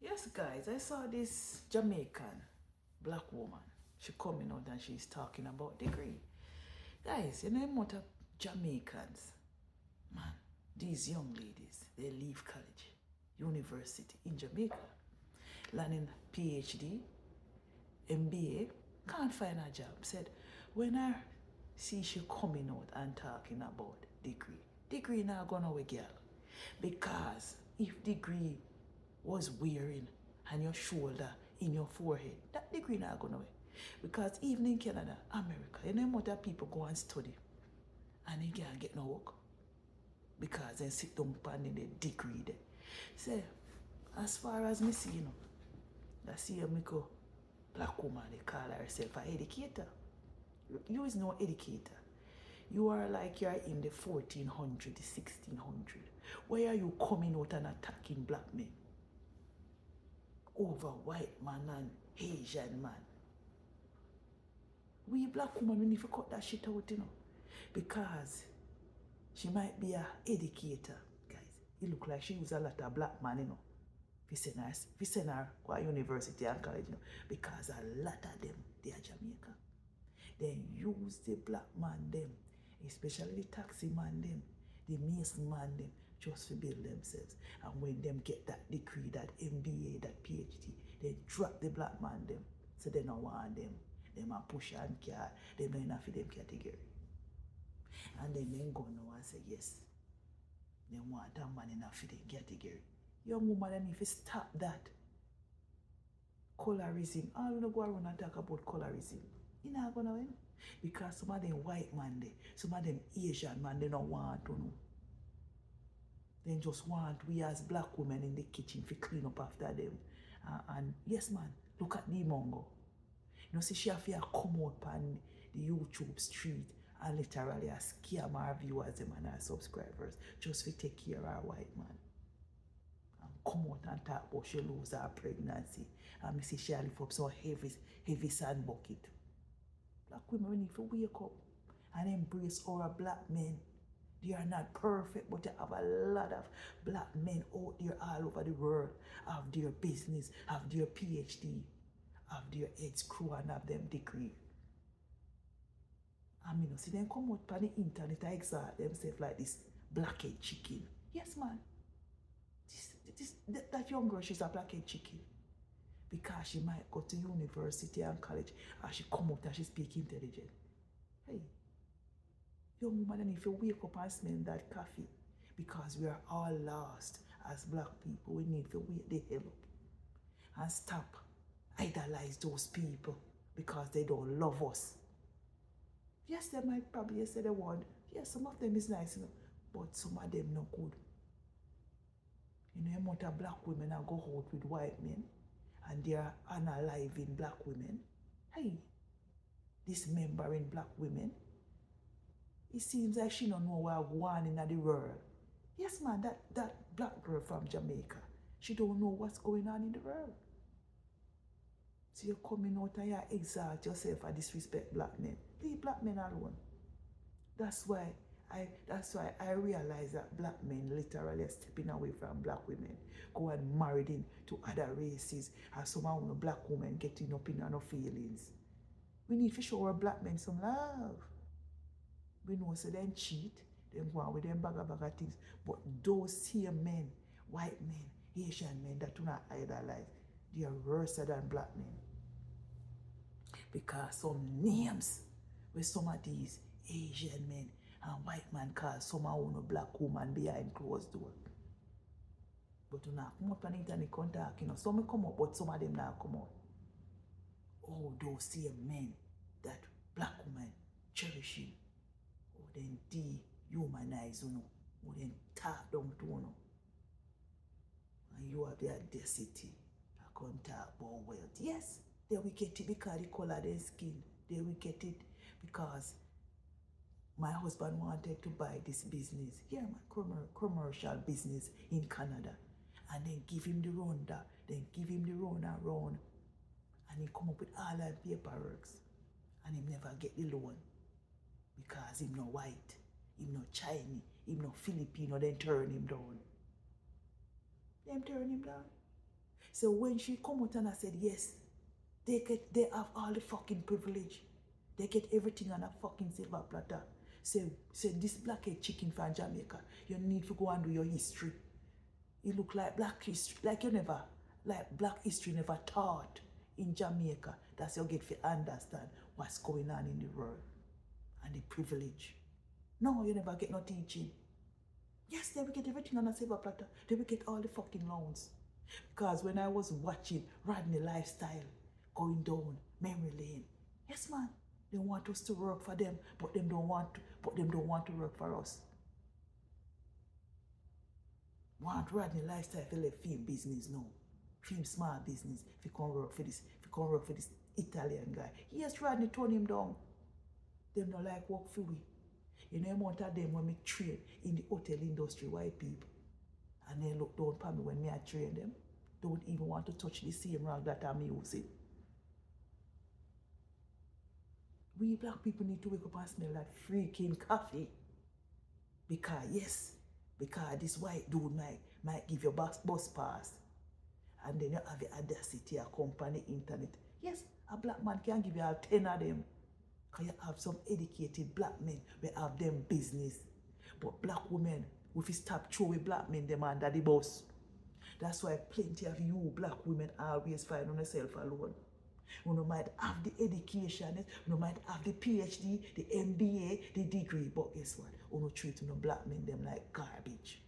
Yes, guys, I saw this Jamaican black woman. She coming out and she's talking about degree. Guys, you know what of Jamaicans, man, these young ladies, they leave college, university in Jamaica, learning PhD, MBA, can't find a job. Said, when I see she coming out and talking about degree not gonna we girl. Because if degree was wearing on your shoulder, in your forehead, that degree not gonna way. Because even in Canada, America, you know what people go and study and they can't get no work because they sit down upon the degree there. Say, as far as me see, I see a Miko black woman, they call herself an educator. You is no educator. You are like you're in the 1400, the 1600. Why are you coming out and attacking black men over white man and Asian man? We black woman, we need to cut that shit out, because she might be an educator, guys. It look like she use a lot of black man, we send her to university and college, because a lot of them, they are Jamaican. They use the black man them, especially the taxi man them, the mason man them, just to build themselves. And when them get that degree, that MBA, that PhD, they drop the black man them. So they don't want them. Them a push and car, they don't enough for them category. And then they go now and say, yes, they want that man enough for them category. Young woman, they need to stop that. Colorism. I don't go around and talk about colorism. You not gonna win. Because some of them white man there, some of them Asian man, they don't want to know. They just want we as black women in the kitchen to clean up after them. And yes, man, look at the Mongo. See, she have to come out on the YouTube street and literally scam our viewers them and our subscribers just to take care of our white man. And come out and talk about she lose her pregnancy. And me see she lift up some heavy sand bucket. Black women, we need to wake up and embrace our black men. They are not perfect, but they have a lot of black men out there all over the world, have their business, have their PhD, have their head screw and have them degree. I mean, see them come out on the internet and exalt themselves like this blackhead chicken. Yes, man. That young girl, she's a blackhead chicken. Because she might go to university and college and she come out and she speak intelligent. Hey, young woman, if you wake up and smell that coffee, because we are all lost as black people, we need to wake the hell up and stop idolize those people because they don't love us. Yes, they might probably say the word. Yes, some of them is nice, but some of them not good. A lot of black women are go out with white men and they are unaliving black women. Hey, dismembering black women. It seems like she don't know what going in the world. Yes, man, that black girl from Jamaica, she don't know what's going on in the world. So you're coming out and you exalt yourself and disrespect black men. Leave black men alone. That's why I realize that black men literally are stepping away from black women, go and married into other races, and somehow black women getting up in our feelings. We need to show our black men some love. We know so they cheat, they go on with them bag things. But those same men, white men, Asian men that do not idolize, they are worse than black men. Because some names with some of these Asian men and white man call some of a black woman behind closed door. But you not come up on the internet contact, some come up, but some of them not come out. Oh, those same men that black women cherishing. Oh, then dehumanize, or then talk down to. And you have the audacity to come talk about wealth. Yes, they will get it because the color of their skin. They will get it because my husband wanted to buy this business. Here, my commercial business in Canada. And then give him the rundown. Then give him the run around. And he come up with all that paperwork. And he never get the loan. Because him no white. Him no Chinese. Him no Filipino. Then turn him down. Them turn him down. So when she come out and I said, yes, they have all the fucking privilege. They get everything on a fucking silver platter. Say this blackhead chicken from Jamaica, you need to go and do your history. It look like black history, like black history never taught in Jamaica. That's how you get to understand what's going on in the world and the privilege. No, you never get no teaching. Yes, they will get everything on a silver platter. They will get all the fucking loans. Because when I was watching Rodney Lifestyle going down memory lane, yes man, they want us to work for them, but them don't want to work for us. Want Rodney Lifestyle to let film business now. Film small business if you can't work for this, Italian guy. Yes, Rodney turn him down. Them not like work for we. You know, amount of them when me train in the hotel industry, white people. And they look down upon me when me I train them. Don't even want to touch the same rag that I'm using. We black people need to wake up and smell that freaking coffee. Because this white dude might give you bus pass. And then you have the audacity to accompany the internet. Yes, a black man can give you all 10 of them. Because you have some educated black men who have them business. But black women, if you stop throwing black men them under the bus. That's why plenty of you black women always find on yourself alone. You might have the education, you might have the PhD, the MBA, the degree, but guess what? You treat black men them like garbage.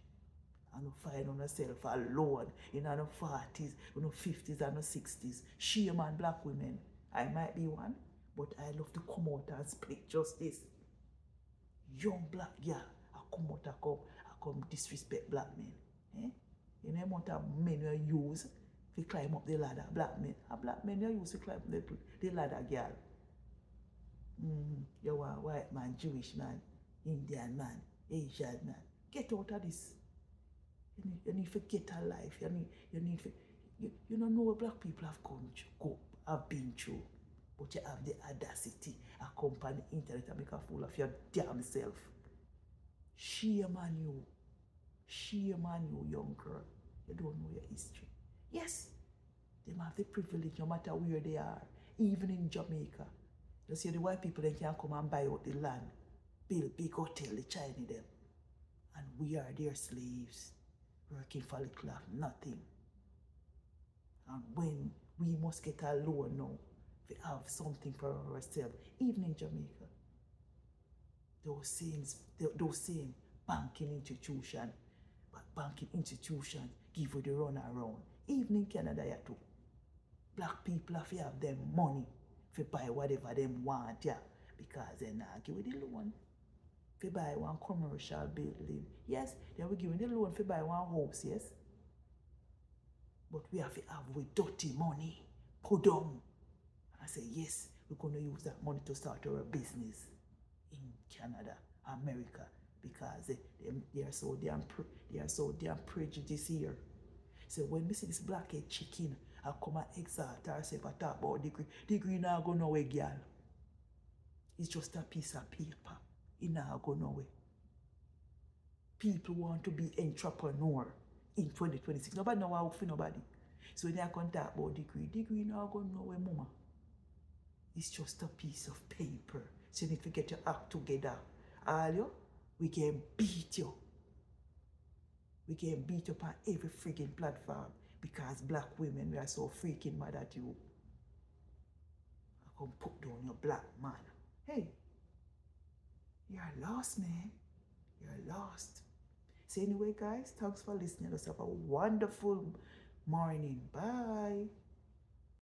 And you find on yourself alone in your 40s, 50s, and 60s. Shame on black women. I might be one, but I love to come out and split justice. Young black girl, I come out and come disrespect black men. Eh? You know the amount of men you use to climb up the ladder, black men. A black men you use to climb up the ladder, girl. You are white man, Jewish man, Indian man, Asian man. Get out of this. You need to get a life. You need to. You don't know what black people have been through, but you have the audacity to accompany the internet and make a fool of your damn self. Shame on you. Shame on you, young girl. You don't know your history. Yes, they have the privilege no matter where they are, even in Jamaica. You see, the white people, they can come and buy out the land, build big hotel, the Chinese them. And we are their slaves, working for little of nothing. And when we must get a loan now, we have something for ourselves, even in Jamaica. Those same banking institutions give you the run around. Even in Canada, you too. Black people have to have them money to buy whatever they want, yeah, because they not give you the loan. To buy one commercial building. Yes, they will give you the loan to buy one house, yes. But we have to have with dirty money. Put down. I say, yes, we're going to use that money to start our business in Canada, America, because they are so damn prejudiced here. So when we see this blackhead chicken, I come and exalt herself and talk about degree now go nowhere, girl. It's just a piece of paper. It now go nowhere. People want to be entrepreneur in 2026. Nobody know how for nobody. So when I can talk about degree now go nowhere, mama. It's just a piece of paper. So you need to get your act together. All you, we can beat you. We can beat up on every freaking platform because black women, we are so freaking mad at you. I can put down your black man. Hey, you're lost, man. You're lost. So anyway, guys, thanks for listening. Let's have a wonderful morning. Bye.